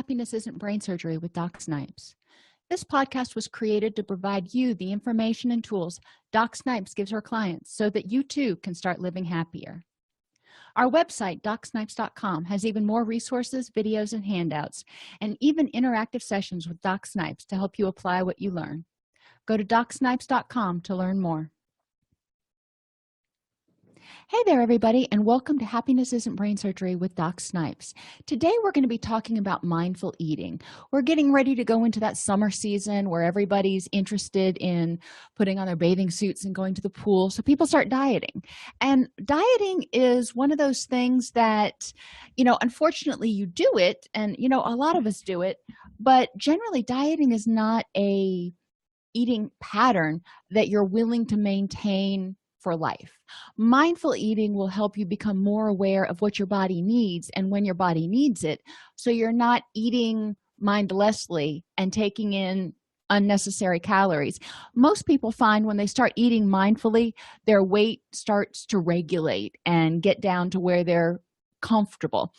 Happiness Isn't Brain Surgery with Doc Snipes. This podcast was created to provide you the information and tools Doc Snipes gives her clients so that you too can start living happier. Our website, DocSnipes.com, has even more resources, videos, and handouts, and even interactive sessions with Doc Snipes to help you apply what you learn. Go to DocSnipes.com to learn more. Hey there, everybody, and welcome to Happiness Isn't Brain Surgery with Doc Snipes. Today, we're going to be talking about mindful eating. We're getting ready to go into that summer season where everybody's interested in putting on their bathing suits and going to the pool, so people start dieting. And dieting is one of those things that, unfortunately you do it, and, a lot of us do it, but generally dieting is not a eating pattern that you're willing to maintain for life. Mindful eating will help you become more aware of what your body needs and when your body needs it, so you're not eating mindlessly and taking in unnecessary calories. Most people find when they start eating mindfully, their weight starts to regulate and get down to where they're comfortable.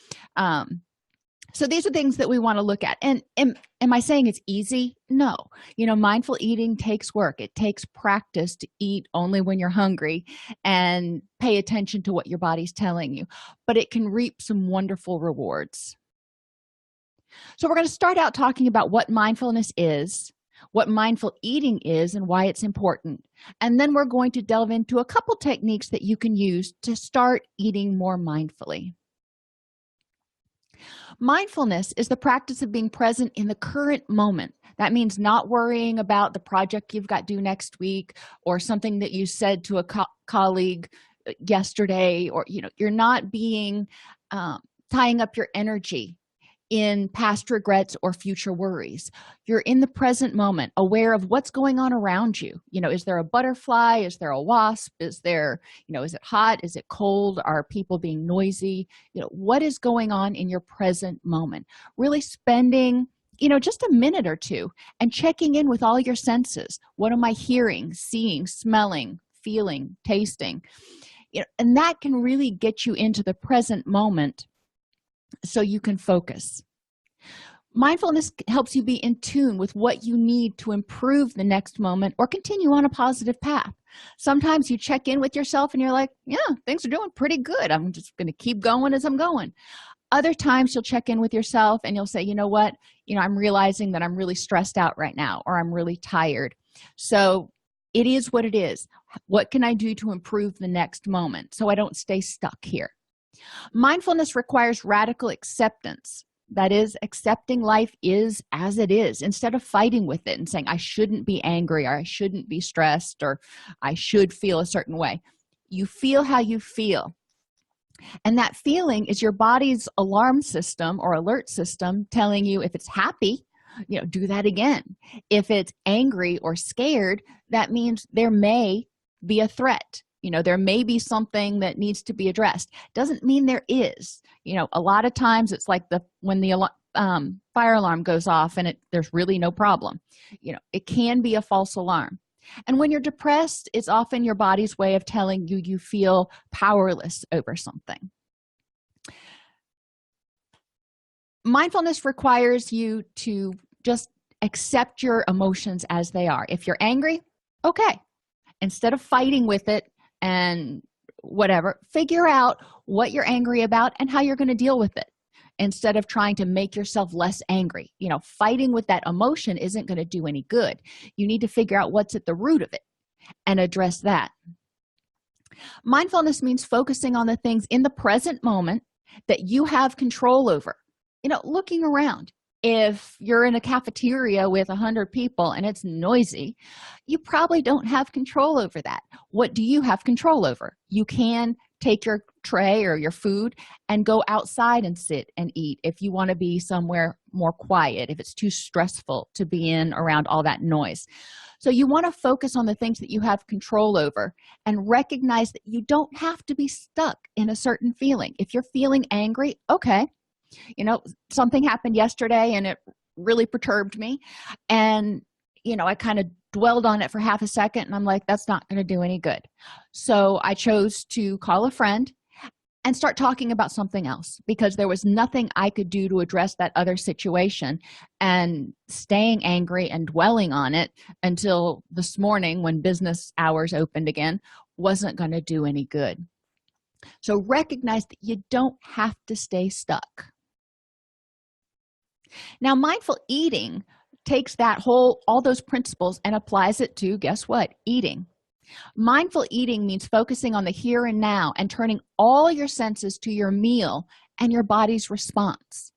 So these are things that we want to look at. And am I saying it's easy? No. Mindful eating takes work. It takes practice to eat only when you're hungry and pay attention to what your body's telling you. But it can reap some wonderful rewards. So we're going to start out talking about what mindfulness is, what mindful eating is, and why it's important. And then we're going to delve into a couple techniques that you can use to start eating more mindfully. Mindfulness is the practice of being present in the current moment. That means not worrying about the project you've got due next week or something that you said to a colleague yesterday, or you're not being tying up your energy in past regrets or future worries. You're in the present moment, aware of what's going on around you. Is there a butterfly? Is there a wasp? Is there, is it hot? Is it cold? Are people being noisy? What is going on in your present moment? Really spending, just a minute or two and checking in with all your senses. What am I hearing, seeing, smelling, feeling, tasting? And that can really get you into the present moment so you can focus. Mindfulness helps you be in tune with what you need to improve the next moment or continue on a positive path. Sometimes you check in with yourself and you're like, yeah, things are doing pretty good. I'm just going to keep going as I'm going. Other times you'll check in with yourself and you'll say, you know what, I'm realizing that I'm really stressed out right now, or I'm really tired. So it is what it is. What can I do to improve the next moment so I don't stay stuck here? Mindfulness requires radical acceptance. That is, accepting life is as it is instead of fighting with it and saying, I shouldn't be angry, or I shouldn't be stressed, or I should feel a certain way. You feel how you feel. And that feeling is your body's alarm system or alert system telling you if it's happy, do that again. If it's angry or scared, that means there may be a threat. There may be something that needs to be addressed. Doesn't mean there is. A lot of times it's like when the fire alarm goes off and there's really no problem. It can be a false alarm. And when you're depressed, it's often your body's way of telling you you feel powerless over something. Mindfulness requires you to just accept your emotions as they are. If you're angry, okay. Instead of fighting with it and whatever, figure out what you're angry about and how you're going to deal with it instead of trying to make yourself less angry. Fighting with that emotion isn't going to do any good. You need to figure out what's at the root of it and address that. Mindfulness means focusing on the things in the present moment that you have control over. Looking around. If you're in a cafeteria with 100 people and it's noisy, you probably don't have control over that. What do you have control over? You can take your tray or your food and go outside and sit and eat if you want to be somewhere more quiet, if it's too stressful to be in around all that noise. So you want to focus on the things that you have control over and recognize that you don't have to be stuck in a certain feeling. If you're feeling angry, okay. Something happened yesterday and it really perturbed me. And, I kind of dwelled on it for half a second and I'm like, that's not going to do any good. So I chose to call a friend and start talking about something else, because there was nothing I could do to address that other situation. And staying angry and dwelling on it until this morning when business hours opened again wasn't going to do any good. So recognize that you don't have to stay stuck. Now, mindful eating takes all those principles and applies it to, guess what? Eating. Mindful eating means focusing on the here and now and turning all your senses to your meal and your body's response.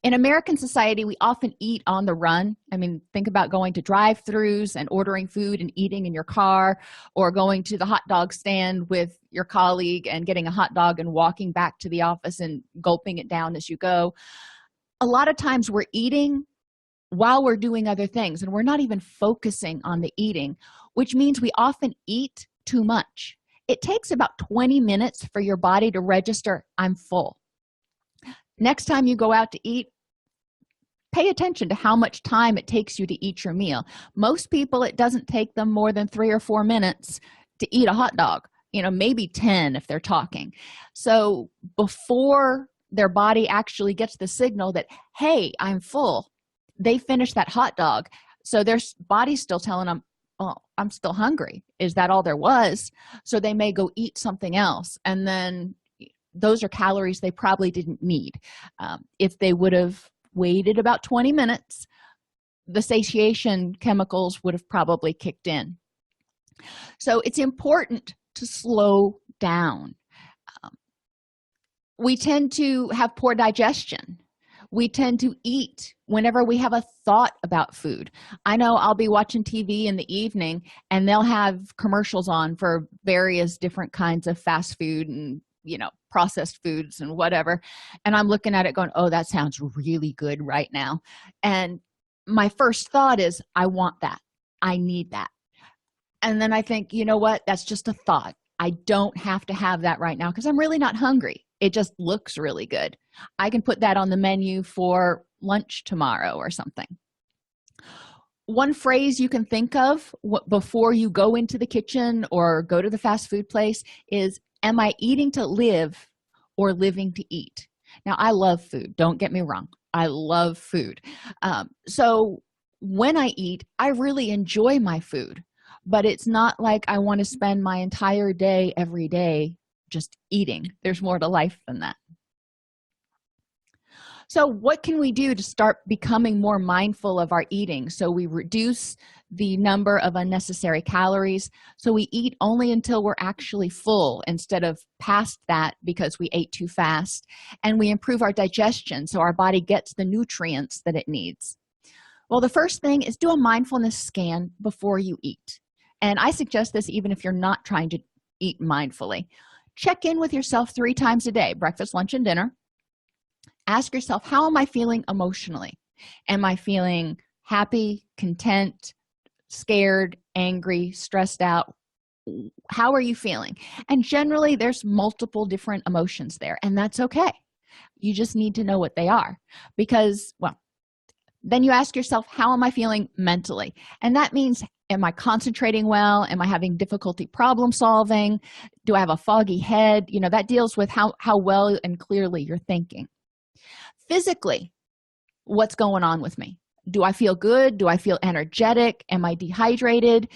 In American society, we often eat on the run. I mean, think about going to drive-thrus and ordering food and eating in your car, or going to the hot dog stand with your colleague and getting a hot dog and walking back to the office and gulping it down as you go. A lot of times we're eating while we're doing other things, and we're not even focusing on the eating, which means we often eat too much. It takes about 20 minutes for your body to register, I'm full. Next time you go out to eat, pay attention to how much time it takes you to eat your meal. Most people, it doesn't take them more than 3 or 4 minutes to eat a hot dog, maybe 10 if they're talking. So before their body actually gets the signal that, hey, I'm full, they finish that hot dog. So their body's still telling them, oh, I'm still hungry. Is that all there was? So they may go eat something else. And then those are calories they probably didn't need. If they would have waited about 20 minutes, the satiation chemicals would have probably kicked in. So it's important to slow down. We tend to have poor digestion. We tend to eat whenever we have a thought about food. I know I'll be watching TV in the evening and they'll have commercials on for various different kinds of fast food and processed foods and whatever, and I'm looking at it going, oh, that sounds really good right now. And my first thought is, I want that, I need that. And then I think, you know what, that's just a thought. I don't have to have that right now because I'm really not hungry. It just looks really good. I can put that on the menu for lunch tomorrow or something. One phrase you can think of before you go into the kitchen or go to the fast food place is, am I eating to live or living to eat? Now, I love food. Don't get me wrong. I love food. So when I eat, I really enjoy my food, but it's not like I want to spend my entire day every day just eating. There's more to life than that. So what can we do to start becoming more mindful of our eating so we reduce the number of unnecessary calories, so we eat only until we're actually full instead of past that because we ate too fast, and we improve our digestion so our body gets the nutrients that it needs? Well, the first thing is do a mindfulness scan before you eat. And I suggest this even if you're not trying to eat mindfully. Check in with yourself 3 times a day, breakfast, lunch, and dinner. Ask yourself, how am I feeling emotionally? Am I feeling happy, content, scared, angry, stressed out? How are you feeling? And generally, there's multiple different emotions there, and that's okay. You just need to know what they are because, well, then you ask yourself, how am I feeling mentally? And that means, am I concentrating well? Am I having difficulty problem solving? Do I have a foggy head? That deals with how well and clearly you're thinking. Physically, what's going on with me? Do I feel good? Do I feel energetic? Am I dehydrated?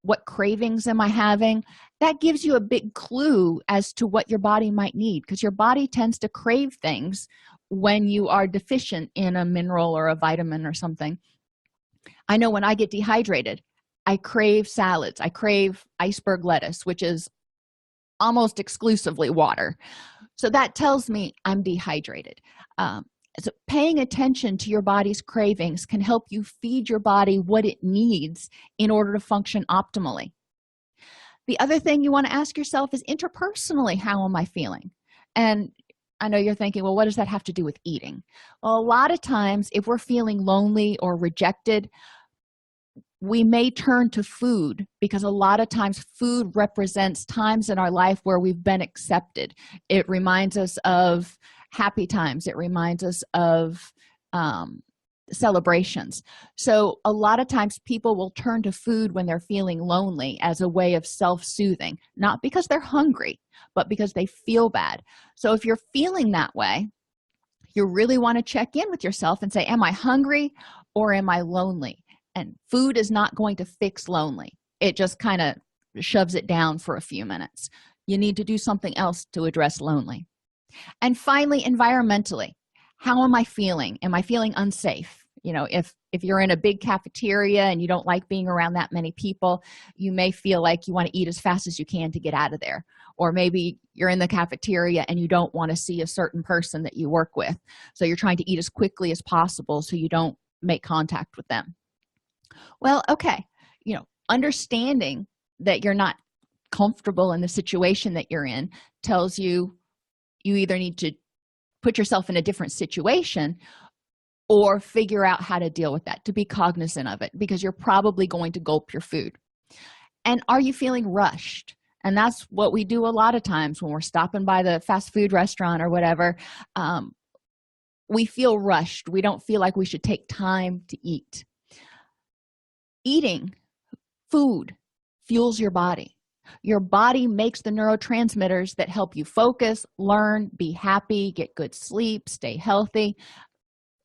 What cravings am I having? That gives you a big clue as to what your body might need, because your body tends to crave things when you are deficient in a mineral or a vitamin or something. I know when I get dehydrated, I crave salads. I crave iceberg lettuce, which is almost exclusively water. So that tells me I'm dehydrated. So paying attention to your body's cravings can help you feed your body what it needs in order to function optimally. The other thing you want to ask yourself is, interpersonally, how am I feeling? And I know you're thinking, well, what does that have to do with eating? Well, a lot of times, if we're feeling lonely or rejected, we may turn to food, because a lot of times food represents times in our life where we've been accepted. It reminds us of happy times. It reminds us of celebrations. So a lot of times people will turn to food when they're feeling lonely as a way of self-soothing, not because they're hungry, but because they feel bad. So if you're feeling that way, you really want to check in with yourself and say, am I hungry or am I lonely? And food is not going to fix lonely. It just kind of shoves it down for a few minutes. You need to do something else to address lonely. And finally, environmentally, how am I feeling? Am I feeling unsafe? If you're in a big cafeteria and you don't like being around that many people, you may feel like you want to eat as fast as you can to get out of there. Or maybe you're in the cafeteria and you don't want to see a certain person that you work with, so you're trying to eat as quickly as possible so you don't make contact with them. Well, okay, understanding that you're not comfortable in the situation that you're in tells you either need to put yourself in a different situation or figure out how to deal with that, to be cognizant of it, because you're probably going to gulp your food. And are you feeling rushed? And that's what we do a lot of times when we're stopping by the fast food restaurant or whatever. We feel rushed. We don't feel like we should take time to eat. Eating food fuels your body. Your body makes the neurotransmitters that help you focus, learn, be happy, get good sleep, stay healthy.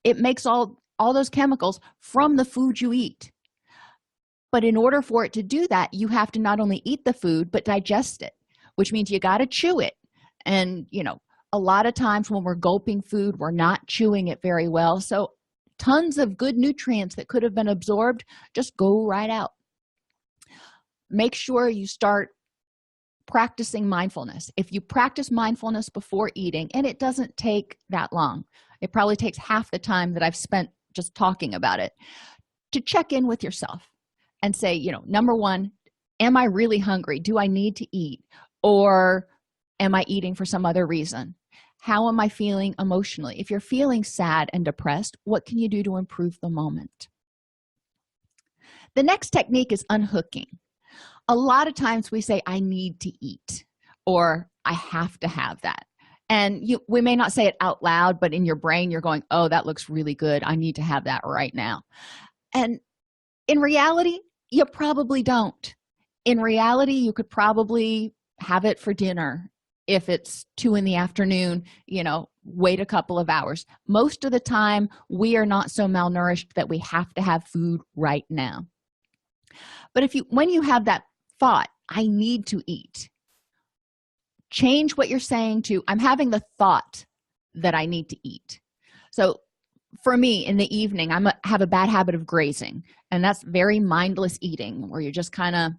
It makes all those chemicals from the food you eat. But in order for it to do that, you have to not only eat the food, but digest it, which means you got to chew it. And, a lot of times when we're gulping food, we're not chewing it very well. So tons of good nutrients that could have been absorbed just go right out. Make sure you start practicing mindfulness. If you practice mindfulness before eating, and it doesn't take that long, it probably takes half the time that I've spent just talking about it, to check in with yourself and say, number one, am I really hungry? Do I need to eat? Or am I eating for some other reason? How am I feeling emotionally? If you're feeling sad and depressed, what can you do to improve the moment? The next technique is unhooking. A lot of times we say, I need to eat, or I have to have that. And we may not say it out loud, but in your brain, you're going, oh, that looks really good. I need to have that right now. And in reality, you probably don't. In reality, you could probably have it for dinner. If it's 2 p.m, wait a couple of hours. Most of the time, we are not so malnourished that we have to have food right now. But when you have that thought, I need to eat, change what you're saying to, I'm having the thought that I need to eat. So for me, in the evening, have a bad habit of grazing, and that's very mindless eating, where you're just kind of,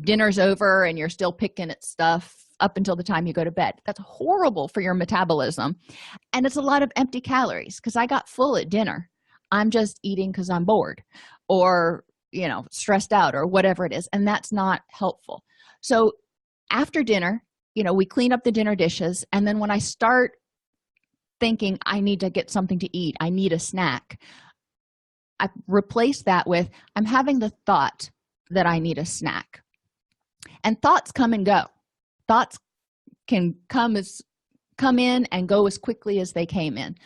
dinner's over and you're still picking at stuff up until the time you go to bed. That's horrible for your metabolism, and it's a lot of empty calories, because I got full at dinner. I'm just eating because I'm bored or stressed out or whatever it is, and that's not helpful. So after dinner, we clean up the dinner dishes, and then when I start thinking I need to get something to eat, I need a snack, I replace that with, I'm having the thought that I need a snack. And thoughts come and go. Thoughts can come in and go as quickly as they came in.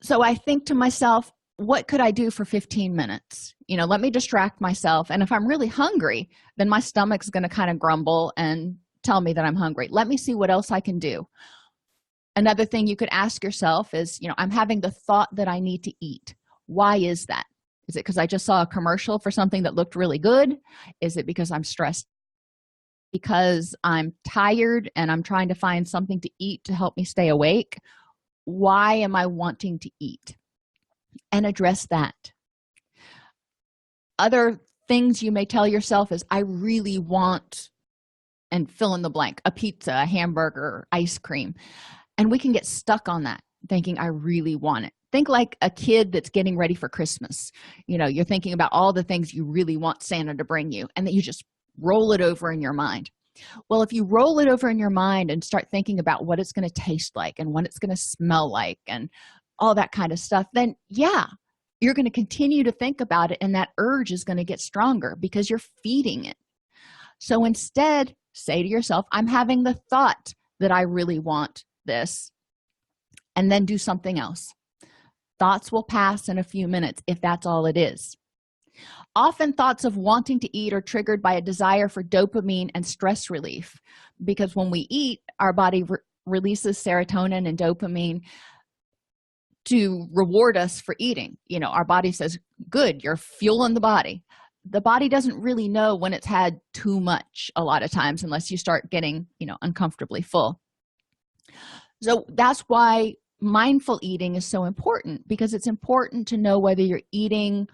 So I think to myself, what could I do for 15 minutes? Let me distract myself. And if I'm really hungry, then my stomach's going to kind of grumble and tell me that I'm hungry. Let me see what else I can do. Another thing you could ask yourself is, I'm having the thought that I need to eat. Why is that? Is it because I just saw a commercial for something that looked really good? Is it because I'm stressed? Because I'm tired and I'm trying to find something to eat to help me stay awake? Why am I wanting to eat? And address that. Other things you may tell yourself is, I really want, and fill in the blank, a pizza, a hamburger, ice cream. And we can get stuck on that, thinking I really want it. Think like a kid that's getting ready for Christmas. You're thinking about all the things you really want Santa to bring you, and that you just roll it over in your mind. Well, if you roll it over in your mind and start thinking about what it's going to taste like and what it's going to smell like and all that kind of stuff, then you're going to continue to think about it, and that urge is going to get stronger because you're feeding it. So instead, say to yourself, I'm having the thought that I really want this, and then do something else. Thoughts will pass in a few minutes if that's all it is. Often thoughts of wanting to eat are triggered by a desire for dopamine and stress relief, because when we eat, our body releases serotonin and dopamine to reward us for eating. Our body says, good, you're fueling the body. The body doesn't really know when it's had too much a lot of times, unless you start getting uncomfortably full. So that's why mindful eating is so important, because it's important to know whether you're eating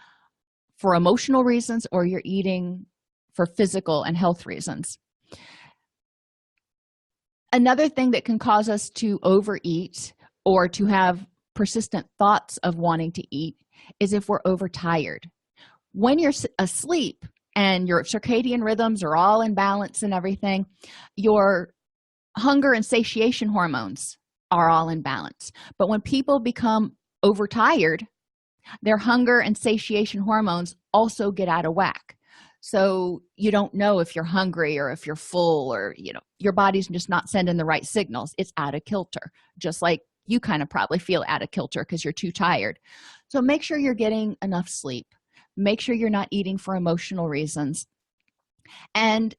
for emotional reasons or you're eating for physical and health reasons. Another thing that can cause us to overeat or to have persistent thoughts of wanting to eat is if we're overtired. When you're asleep and your circadian rhythms are all in balance and everything, your hunger and satiation hormones are all in balance. But when people become overtired, their hunger and satiation hormones also get out of whack. So you don't know if you're hungry or if you're full, or your body's just not sending the right signals. It's out of kilter, just like you kind of probably feel out of kilter because you're too tired. So make sure you're getting enough sleep. Make sure you're not eating for emotional reasons. And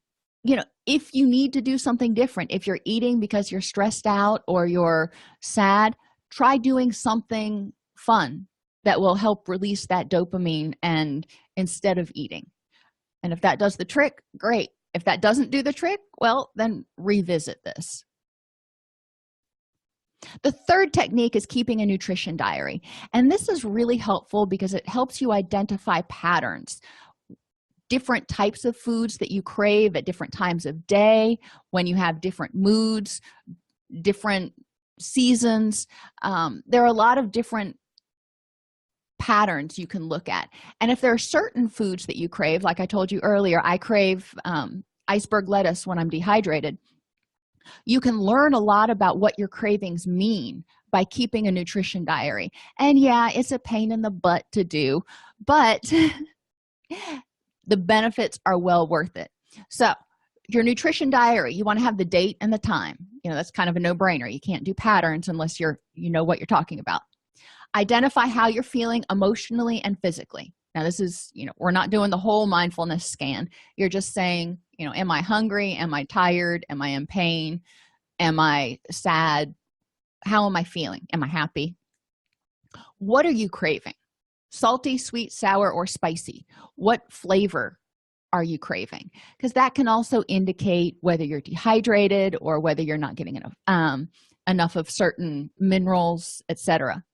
if you need to do something different, if you're eating because you're stressed out or you're sad, try doing something fun that will help release that dopamine and instead of eating. And if that does the trick, great. If that doesn't do the trick, well, then revisit this. The third technique is keeping a nutrition diary. And this is really helpful because it helps you identify patterns, different types of foods that you crave at different times of day, when you have different moods, different seasons. There are a lot of different patterns you can look at. And if there are certain foods that you crave, like I told you earlier, I crave iceberg lettuce when I'm dehydrated. You can learn a lot about what your cravings mean by keeping a nutrition diary. And yeah, it's a pain in the butt to do, but the benefits are well worth it. So your nutrition diary, you want to have the date and the time. That's kind of a no-brainer. You can't do patterns unless you know what you're talking about. Identify how you're feeling emotionally and physically. Now, this is, we're not doing the whole mindfulness scan. You're just saying, am I hungry? Am I tired? Am I in pain? Am I sad? How am I feeling? Am I happy? What are you craving? Salty, sweet, sour, or spicy? What flavor are you craving? Because that can also indicate whether you're dehydrated or whether you're not getting enough of certain minerals, etc.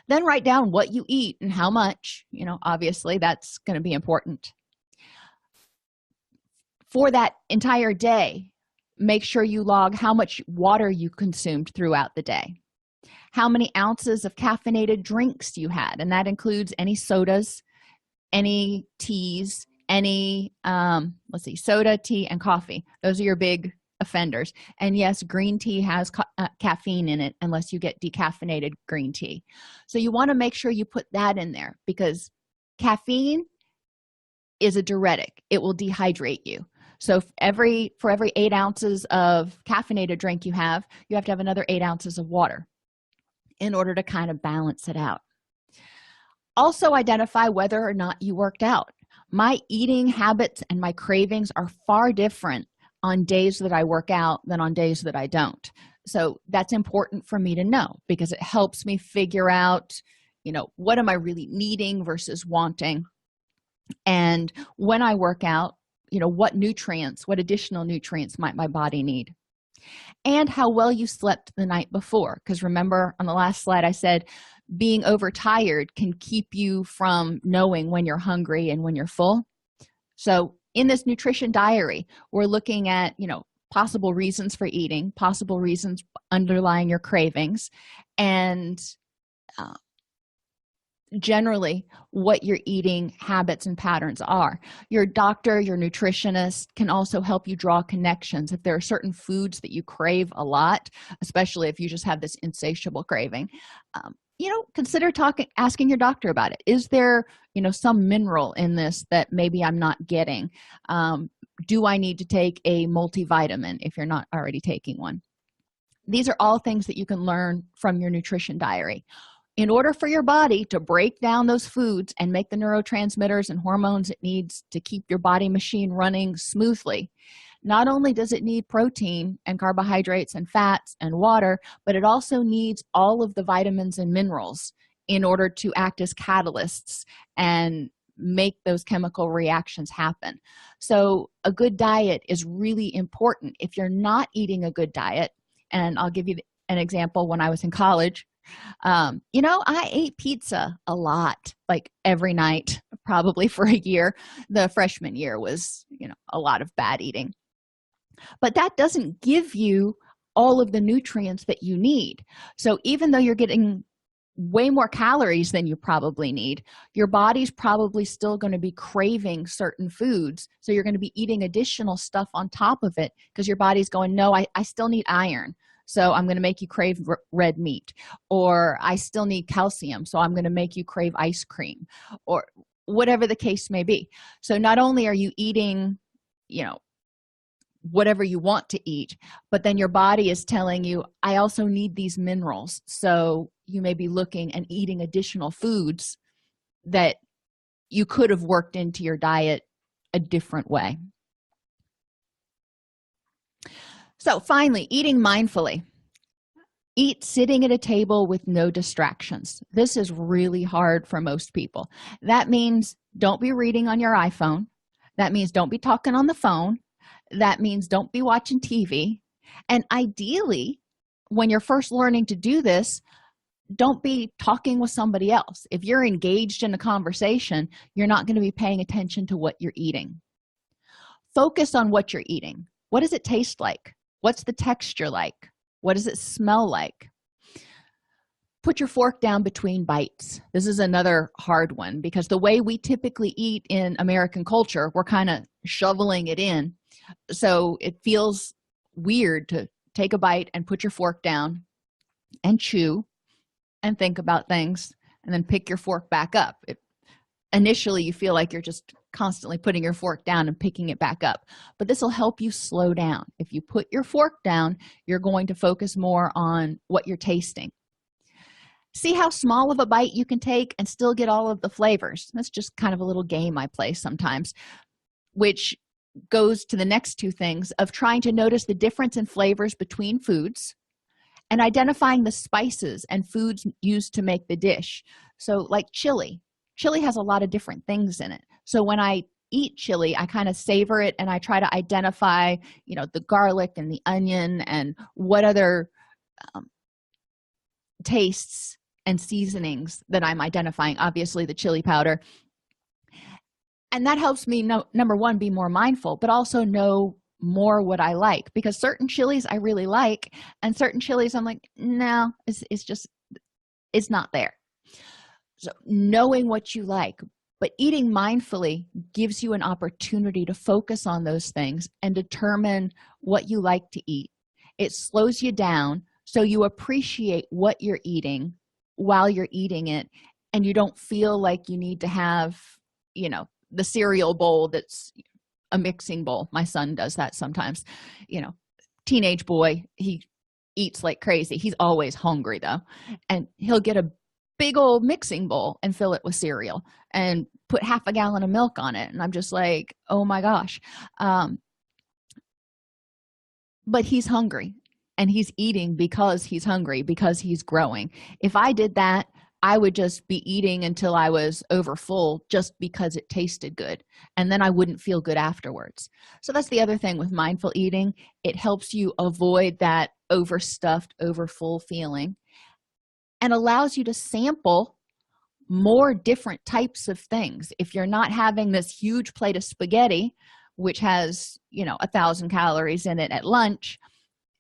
Then write down what you eat and how much. Obviously that's going to be important. For that entire day, make sure you log how much water you consumed throughout the day, how many ounces of caffeinated drinks you had, and that includes any sodas, any teas, any soda, tea, and coffee. Those are your big offenders. And yes, green tea has caffeine in it unless you get decaffeinated green tea. So you want to make sure you put that in there, because caffeine is a diuretic. It will dehydrate you. So for every 8 ounces of caffeinated drink you have to have another 8 ounces of water in order to kind of balance it out. Also identify whether or not you worked out. My eating habits and my cravings are far different on days that I work out than on days that I don't. So that's important for me to know, because it helps me figure out, what am I really needing versus wanting? And when I work out, what additional nutrients might my body need? And how well you slept the night before. Because remember on the last slide I said being overtired can keep you from knowing when you're hungry and when you're full. So in this nutrition diary, we're looking at, possible reasons for eating, possible reasons underlying your cravings, and generally what your eating habits and patterns are. Your doctor, your nutritionist can also help you draw connections. If there are certain foods that you crave a lot, especially if you just have this insatiable craving, consider asking your doctor about it. Is there some mineral in this that maybe I'm not getting? Do I need to take a multivitamin if you're not already taking one? These are all things that you can learn from your nutrition diary. In order for your body to break down those foods and make the neurotransmitters and hormones it needs to keep your body machine running smoothly, not only does it need protein and carbohydrates and fats and water, but it also needs all of the vitamins and minerals in order to act as catalysts and make those chemical reactions happen. So a good diet is really important. If you're not eating a good diet, and I'll give you an example. When I was in college, I ate pizza a lot, like every night, probably for a year. The freshman year was, a lot of bad eating. But that doesn't give you all of the nutrients that you need. So even though you're getting way more calories than you probably need, your body's probably still going to be craving certain foods. So you're going to be eating additional stuff on top of it because your body's going, no, I still need iron. So I'm going to make you crave red meat. Or I still need calcium. So I'm going to make you crave ice cream, or whatever the case may be. So not only are you eating, whatever you want to eat, but then your body is telling you, I also need these minerals. So you may be looking and eating additional foods that you could have worked into your diet a different way. So finally, eating mindfully. Eat sitting at a table with no distractions. This is really hard for most people. That means don't be reading on your iPhone. That means don't be talking on the phone. That means don't be watching TV. And ideally, when you're first learning to do this, don't be talking with somebody else. If you're engaged in a conversation, you're not going to be paying attention to what you're eating. Focus on what you're eating. What does it taste like? What's the texture like? What does it smell like? Put your fork down between bites. This is another hard one because the way we typically eat in American culture, we're kind of shoveling it in. So it feels weird to take a bite and put your fork down and chew and think about things and then pick your fork back up. Initially, you feel like you're just constantly putting your fork down and picking it back up. But this will help you slow down. If you put your fork down, you're going to focus more on what you're tasting. See how small of a bite you can take and still get all of the flavors. That's just kind of a little game I play sometimes, which goes to the next two things of trying to notice the difference in flavors between foods and identifying the spices and foods used to make the dish. So like chili has a lot of different things in it. So when I eat chili, I kind of savor it and I try to identify, the garlic and the onion and what other tastes and seasonings that I'm identifying. Obviously the chili powder. And that helps me know, number one, be more mindful, but also know more what I like, because certain chilies I really like and certain chilies I'm like, no, it's not there. So knowing what you like, but eating mindfully gives you an opportunity to focus on those things and determine what you like to eat. It slows you down so you appreciate what you're eating while you're eating it, and you don't feel like you need to have, the cereal bowl that's a mixing bowl. My son does that sometimes. Teenage boy, he eats like crazy. He's always hungry though, and he'll get a big old mixing bowl and fill it with cereal and put half a gallon of milk on it, and I'm just like, oh my gosh. But he's hungry and he's eating because he's hungry, because he's growing. If I did that, I would just be eating until I was over full just because it tasted good, and then I wouldn't feel good afterwards. So that's the other thing with mindful eating. It helps you avoid that overstuffed, overfull feeling and allows you to sample more different types of things. If you're not having this huge plate of spaghetti, which has 1,000 calories in it at lunch,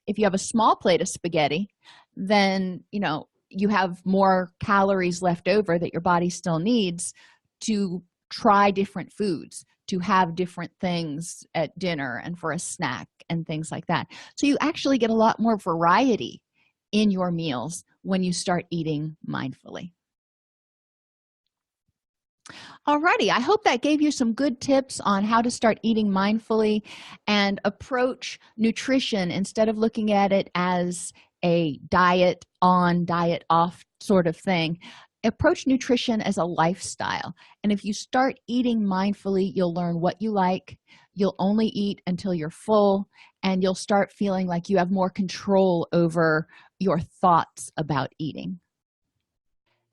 if you have a small plate of spaghetti, then you have more calories left over that your body still needs to try different foods, to have different things at dinner and for a snack and things like that. So you actually get a lot more variety in your meals when you start eating mindfully. Alrighty, I hope that gave you some good tips on how to start eating mindfully and approach nutrition instead of looking at it as a diet on, diet off sort of thing. Approach nutrition as a lifestyle. And if you start eating mindfully, you'll learn what you like. You'll only eat until you're full, and you'll start feeling like you have more control over your thoughts about eating.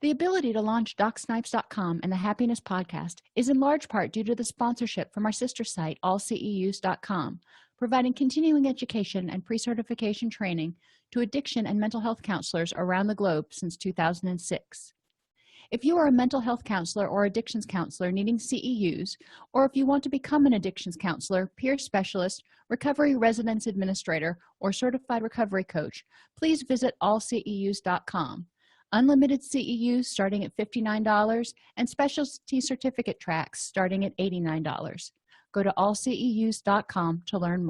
The ability to launch DocSnipes.com and the Happiness Podcast is in large part due to the sponsorship from our sister site, allceus.com, providing continuing education and pre-certification training to addiction and mental health counselors around the globe since 2006. If you are a mental health counselor or addictions counselor needing CEUs, or if you want to become an addictions counselor, peer specialist, recovery residence administrator, or certified recovery coach, please visit allceus.com. Unlimited CEUs starting at $59 and specialty certificate tracks starting at $89. Go to allceus.com to learn more.